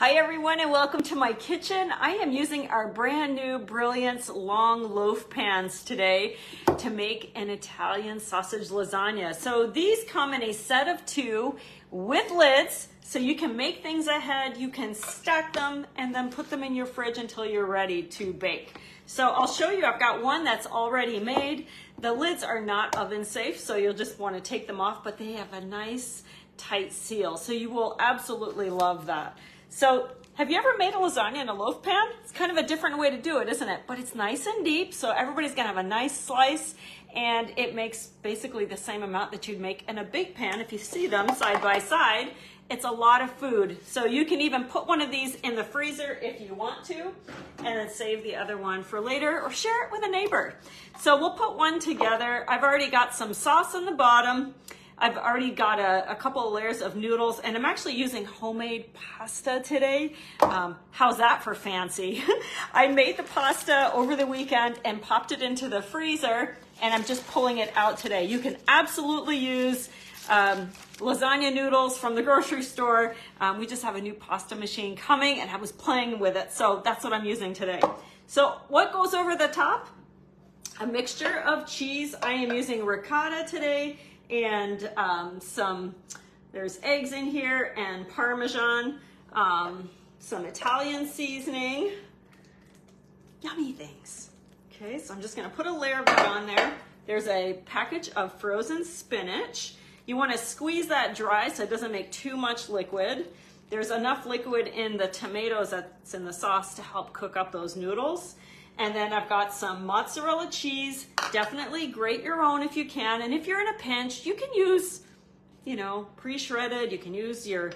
Hi everyone and welcome to my kitchen. I am using our brand new Brilliance long loaf pans today to make an Italian sausage lasagna. So these come in a set of 2 with lids, so you can make things ahead, you can stack them and then put them in your fridge until you're ready to bake. So I'll show you, I've got one that's already made. The lids are not oven safe, so you'll just want to take them off, but they have a nice tight seal, so you will absolutely love that. So have you ever made a lasagna in a loaf pan? It's kind of a different way to do it, isn't it? But it's nice and deep, so everybody's gonna have a nice slice, and it makes basically the same amount that you'd make in a big pan. If you see them side by side, it's a lot of food. So you can even put one of these in the freezer if you want to, and then save the other one for later, or share it with a neighbor. So we'll put one together. I've already got some sauce on the bottom. I've already got a couple of layers of noodles, and I'm actually using homemade pasta today. How's that for fancy? I made the pasta over the weekend and popped it into the freezer, and I'm just pulling it out today. You can absolutely use lasagna noodles from the grocery store. We just have a new pasta machine coming, and I was playing with it, so that's what I'm using today. So what goes over the top? A mixture of cheese. I am using ricotta today, and there's eggs in here and Parmesan, some Italian seasoning, yummy things. Okay, so I'm just gonna put a layer of that on there. There's a package of frozen spinach. You wanna squeeze that dry so it doesn't make too much liquid. There's enough liquid in the tomatoes that's in the sauce to help cook up those noodles. And then I've got some mozzarella cheese. Definitely grate your own if you can. And if you're in a pinch, you can use, pre-shredded. You can use your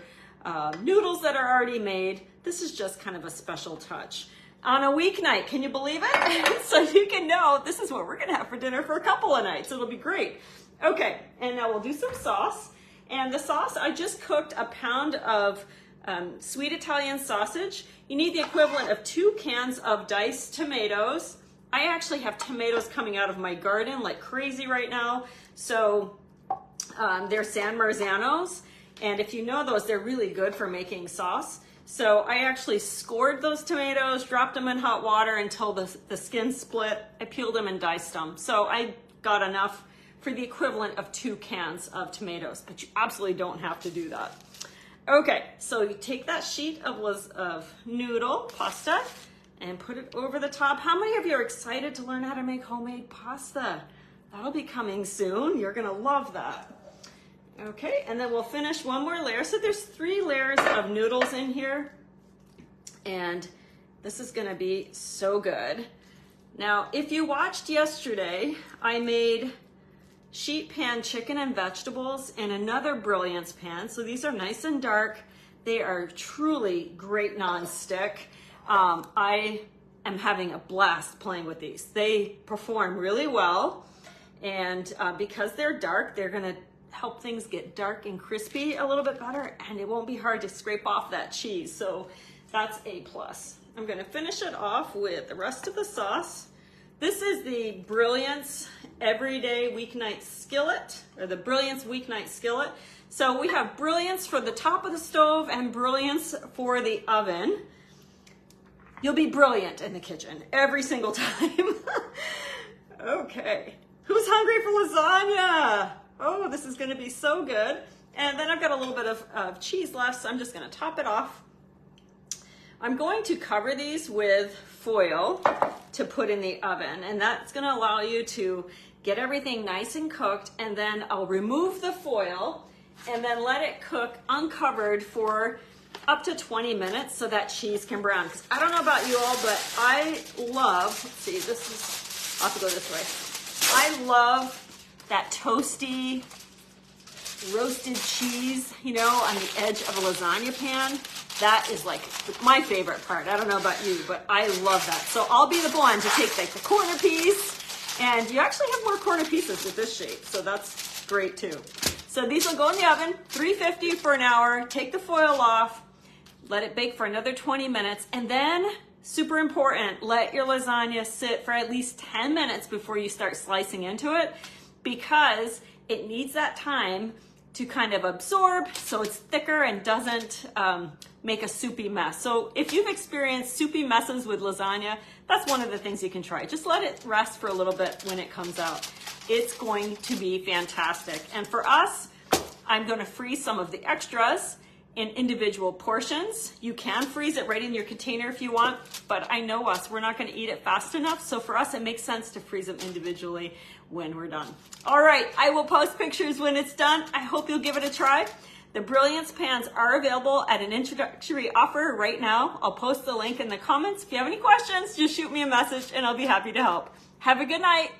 noodles that are already made. This is just kind of a special touch. On a weeknight, can you believe it? So you can know this is what we're gonna have for dinner for a couple of nights. It'll be great. Okay, and now we'll do some sauce. And the sauce, I just cooked a pound of sweet Italian sausage. You need the equivalent of 2 cans of diced tomatoes. I actually have tomatoes coming out of my garden like crazy right now. So they're San Marzanos. And if you know those, they're really good for making sauce. So I actually scored those tomatoes, dropped them in hot water until the skin split. I peeled them and diced them. So I got enough for the equivalent of 2 cans of tomatoes, but you absolutely don't have to do that. Okay, so you take that sheet of noodle pasta and put it over the top. How many of you are excited to learn how to make homemade pasta? That'll be coming soon. You're gonna love that. Okay, and then we'll finish one more layer. So there's 3 layers of noodles in here, and this is gonna be so good. Now, if you watched yesterday, I made sheet pan chicken and vegetables in another Brilliance pan. So these are nice and dark. They are truly great non-stick. I am having a blast playing with these. They perform really well. And because they're dark, they're gonna help things get dark and crispy a little bit better, and it won't be hard to scrape off that cheese. So that's a plus. I'm gonna finish it off with the rest of the sauce. This is the Brilliance Everyday Weeknight Skillet, or the Brilliance Weeknight Skillet. So we have Brilliance for the top of the stove and Brilliance for the oven. You'll be brilliant in the kitchen every single time. Okay, who's hungry for lasagna? Oh, this is gonna be so good. And then I've got a little bit of cheese left, so I'm just gonna top it off. I'm going to cover these with foil to put in the oven, and that's going to allow you to get everything nice and cooked, and then I'll remove the foil and then let it cook uncovered for up to 20 minutes so that cheese can brown. Because I don't know about you all, but I love, let's see, I'll have to go this way. I love that toasty roasted cheese, on the edge of a lasagna pan. That is like my favorite part. I don't know about you, but I love that. So I'll be the one to take like the corner piece, and you actually have more corner pieces with this shape, so that's great too. So these will go in the oven, 350 for an hour. Take the foil off, let it bake for another 20 minutes, and then, super important, let your lasagna sit for at least 10 minutes before you start slicing into it, because it needs that time to kind of absorb so it's thicker and doesn't make a soupy mess. So if you've experienced soupy messes with lasagna, that's one of the things you can try. Just let it rest for a little bit when it comes out. It's going to be fantastic. And for us, I'm going to freeze some of the extras in individual portions. You can freeze it right in your container if you want, but I know us, we're not going to eat it fast enough. So for us, it makes sense to freeze them individually when we're done. All right, I will post pictures when it's done. I hope you'll give it a try. The Brilliance pans are available at an introductory offer right now. I'll post the link in the comments. If you have any questions, just shoot me a message and I'll be happy to help. Have a good night.